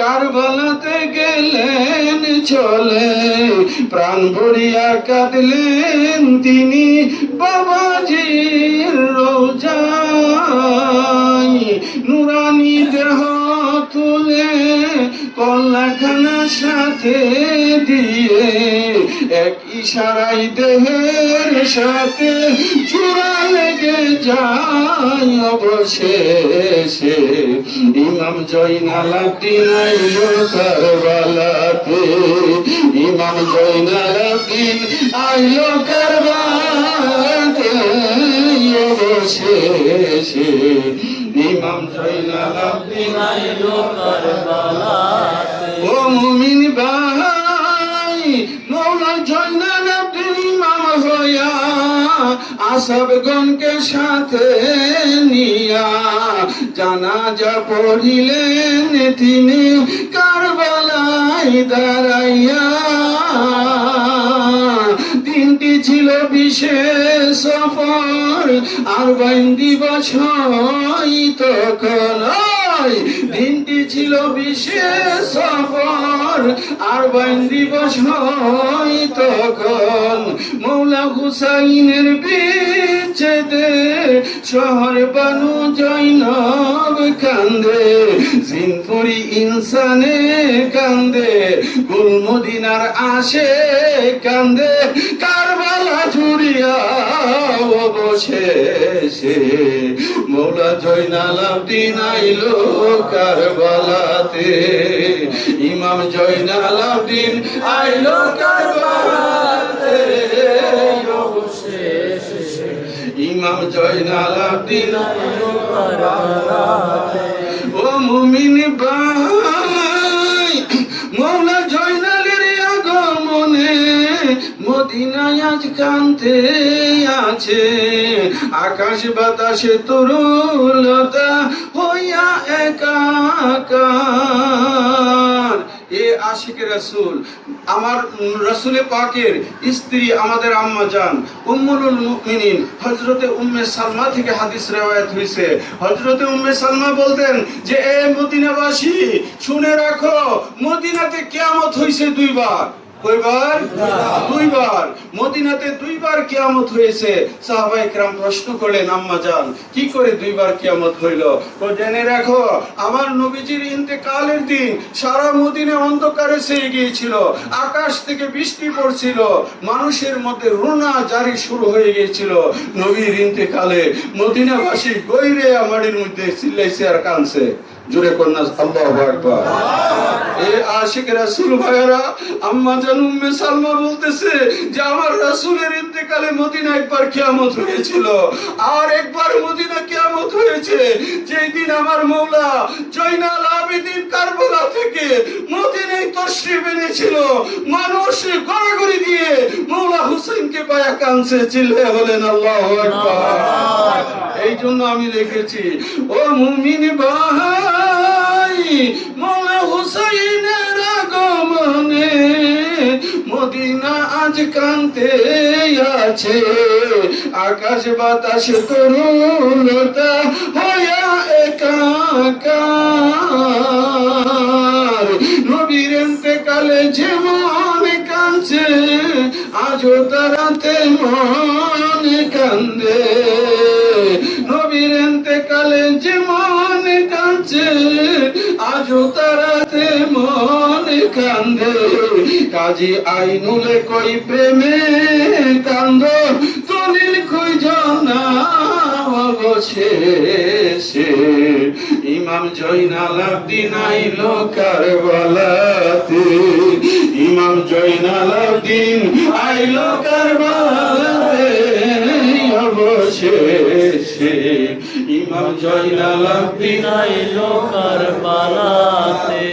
কারবালাতে গেলেন চলে, প্রাণ ভরিয়া কাঁদলেন তিনি বাবাজির রোজায়। নুরানি দেহ তুলে কল্লাখানা সাথে দিয়ে, এক ইশারায় দেহের সাথে চূড়া লেগে যায় অবশেষে। ইমাম জয়নাল আব্দিন আইল কারবালাতে, ইমাম জয়নাল আব্দিন আইল কারবালাতে অবশেষে। ইমাম জয়নাল আব্দিন আইল কারবালাতে। ও মুমিন ভাই, মওলা জয়নাল আব্দিন ইমাম হইয়া আসহাবগণকে সাথে নিয়া জানাজা পড়িলেন তিনি কারবালায় দাঁড়াইয়া। দিনটি ছিল বিশেষ সফর, আর 42 দিবস তখন। দিনটি ছিল বিশেষ সফর, আর 42 দিবস তখন। মৌলা হুসাইনের বিচ্ছেদে শহর বানু জৈনব কান্দে, জিনপুরি ইনসানে কান্দে, গুল মদিনার আসে কান্দে, কারবালা জুড়িয়া অবশেষে। মৌলা জয়নাল আব্দিন আইল কারবালাতে, ইমাম জয়নাল আব্দিন আইল কারবালাতে অবশেষে। ইমাম জয়নাল আব্দিন আইল কারবালাতে। ও মুমিন ভাই, মৌলা জয়নালের আগমনে মদিনায় আজ কান্তে আছে, আকাশ বাতাসে তরুলতা হইয়া একাকার। এ আশিকে রাসূল, আমার রাসূলে পাকের স্ত্রী আমাদের আম্মা জান উম্মুল মুমিনিন হযরতে উম্মে সালমা থেকে হাদিস রওয়ায়াত হইছে। হযরতে উম্মে সালমা বলতেন যে, এ মদিনাবাসী শুনে রাখো, মদিনাতে কিয়ামত হইছে দুইবার। কয়বার? দুইবার। মদিনাতে দুইবার কিয়ামত হয়েছে। সাহাবায়ে কেরাম প্রশ্ন করলেন, আম্মা জান কি করে দুইবার কিয়ামত হইল? তো জেনে রাখো, আমার নবীজির ইন্তেকালের দিন সারা মদিনা অন্ধকারে ছেয়ে গিয়েছিল, আকাশ থেকে বৃষ্টি পড়ছিল, মানুষের মধ্যে রোনা জারি শুরু হয়ে গিয়েছিল। নবীর ইন্তেকালে মদিনাবাসী গইরে আমাদের মধ্যে চিল্লাইছে আর কাঁদছে। জোরে কন্যা আল্লাহু আকবার। এ আশিক রাসূল ভাইরা, আম্মা জান উম্মে সালমা বলতেছে যে, আমার রাসূলের ইন্তেকালে মদিনা একবার কিয়ামত হয়েছিল, আর একবার মদিনা কিয়ামত হয়েছে যেই দিন আমার মওলা জয়নাল আবেদিন কারবালা থেকে মদিনায় তশরিফ এনেছিল। মানুষ গড়াগড়ি দিয়ে মওলা হুসাইনকে পায়া কাঁদছে, চিল্লায়ে বলেন আল্লাহু আকবার। এই জন্য আমি লিখেছি, ও মুমিন ভাই, মওলা হুসাইনের আগমনে মদিনা আজ কান্তে আছে, আকাশ বাতাস তরুলতা হইয়া একাকার। নবীর ইন্তেকালে যেমন কাঁদছে, আজও তারাতে মন কান্দে। নবীর ইন্তেকালে যেমন কাঁদছে, আজও তারাতে মন কান্দে। কাজী আইনুলে কই প্রেমে কান্দ, দলিল খুঁজ না অবশেষে। ইমাম জয়নাল আব্দিন আইল কারবালাতে, ইমাম জয়নাল আব্দিন আইল কারবালাতে অবশেষে। ইমাম জয়নাল আব্দিন আইল কারবালাতে।